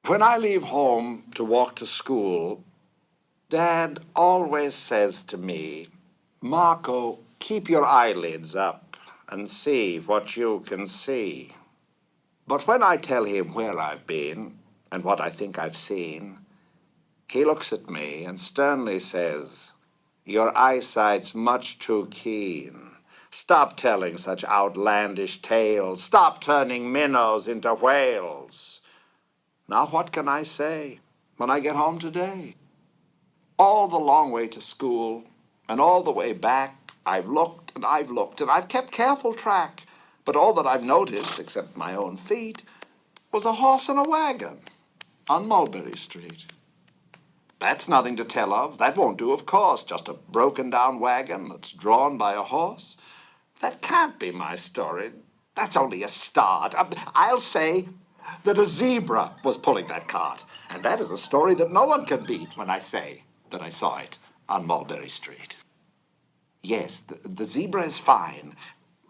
When I leave home to walk to school, Dad always says to me, Marco, keep your eyelids up and see what you can see. But when I tell him where I've been and what I think I've seen, he looks at me and sternly says, your eyesight's much too keen. Stop telling such outlandish tales. Stop turning minnows into whales. Now what can I say when I get home today? All the long way to school and all the way back, I've looked and I've looked and I've kept careful track. But all that I've noticed, except my own feet, was a horse and a wagon on Mulberry Street. That's nothing to tell of. That won't do, of course. Just a broken-down wagon that's drawn by a horse. That can't be my story. That's only a start. I'll say that a zebra was pulling that cart. And that is a story that no one can beat when I say that I saw it on Mulberry Street. Yes, the zebra is fine,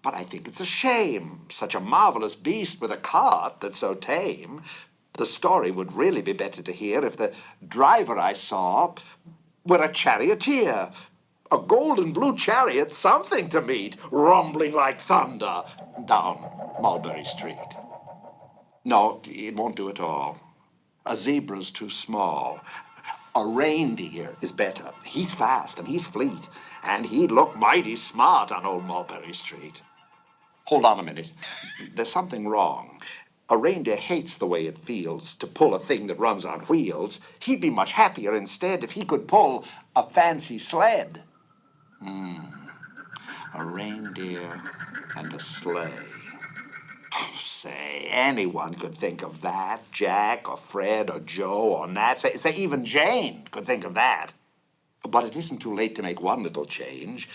but I think it's a shame. Such a marvelous beast with a cart that's so tame. The story would really be better to hear if the driver I saw were a charioteer. A gold and blue chariot, something to meet, rumbling like thunder down Mulberry Street. No, it won't do at all. A zebra's too small. A reindeer is better. He's fast and he's fleet, and he'd look mighty smart on old Mulberry Street. Hold on a minute. There's something wrong. A reindeer hates the way it feels to pull a thing that runs on wheels. He'd be much happier instead if he could pull a fancy sled. A reindeer and a sleigh. Oh, say, anyone could think of that. Jack or Fred or Joe or Nat. Say even Jane could think of that. But it isn't too late to make one little change.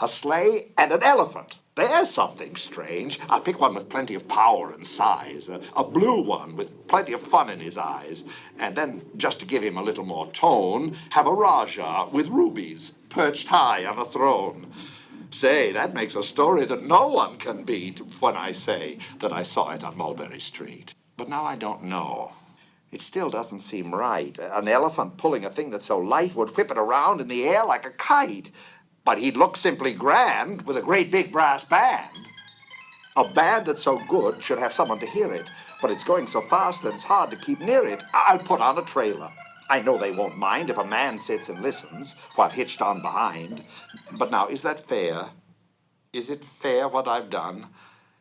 A sleigh and an elephant. There's something strange. I'll pick one with plenty of power and size. A blue one with plenty of fun in his eyes. And then, just to give him a little more tone, have a Rajah with rubies perched high on a throne. Say, that makes a story that no one can beat when I say that I saw it on Mulberry Street. But now I don't know. It still doesn't seem right. An elephant pulling a thing that's so light would whip it around in the air like a kite. But he'd look simply grand with a great big brass band. A band that's so good should have someone to hear it. But it's going so fast that it's hard to keep near it. I'll put on a trailer. I know they won't mind if a man sits and listens while hitched on behind. But now, is that fair? Is it fair what I've done?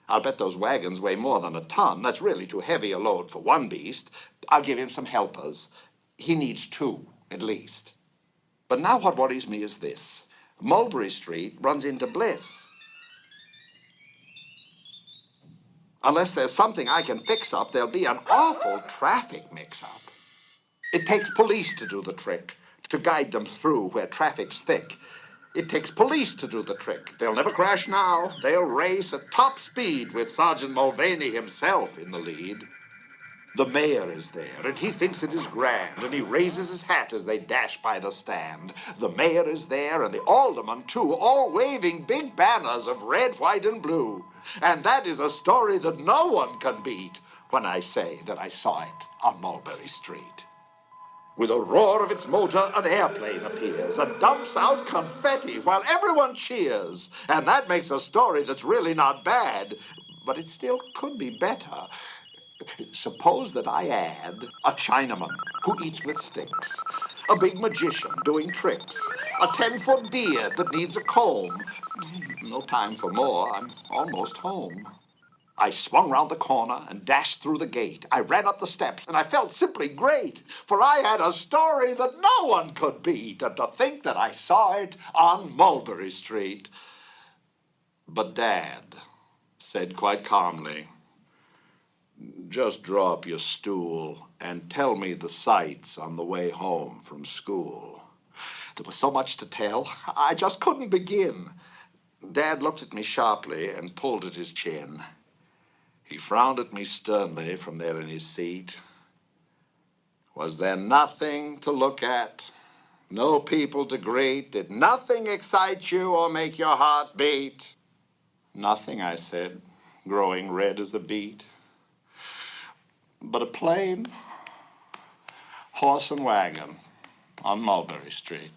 I'll bet those wagons weigh more than a ton. That's really too heavy a load for one beast. I'll give him some helpers. He needs two, at least. But now what worries me is this. Mulberry Street runs into Bliss. Unless there's something I can fix up, there'll be an awful traffic mix-up. It takes police to do the trick, to guide them through where traffic's thick. It takes police to do the trick. They'll never crash now. They'll race at top speed with Sergeant Mulvaney himself in the lead. The mayor is there, and he thinks it is grand, and he raises his hat as they dash by the stand. The mayor is there, and the aldermen, too, all waving big banners of red, white, and blue. And that is a story that no one can beat when I say that I saw it on Mulberry Street. With a roar of its motor, an airplane appears and dumps out confetti while everyone cheers. And that makes a story that's really not bad, but it still could be better. Suppose that I add a Chinaman who eats with sticks, a big magician doing tricks, a 10-foot beard that needs a comb. No time for more, I'm almost home. I swung round the corner and dashed through the gate. I ran up the steps, and I felt simply great, for I had a story that no one could beat, and to think that I saw it on Mulberry Street. But Dad said quite calmly, just draw up your stool and tell me the sights on the way home from school. There was so much to tell, I just couldn't begin. Dad looked at me sharply and pulled at his chin. He frowned at me sternly from there in his seat. Was there nothing to look at? No people to greet? Did nothing excite you or make your heart beat? Nothing, I said, growing red as a beet. But a plane Horse and Wagon on Mulberry Street.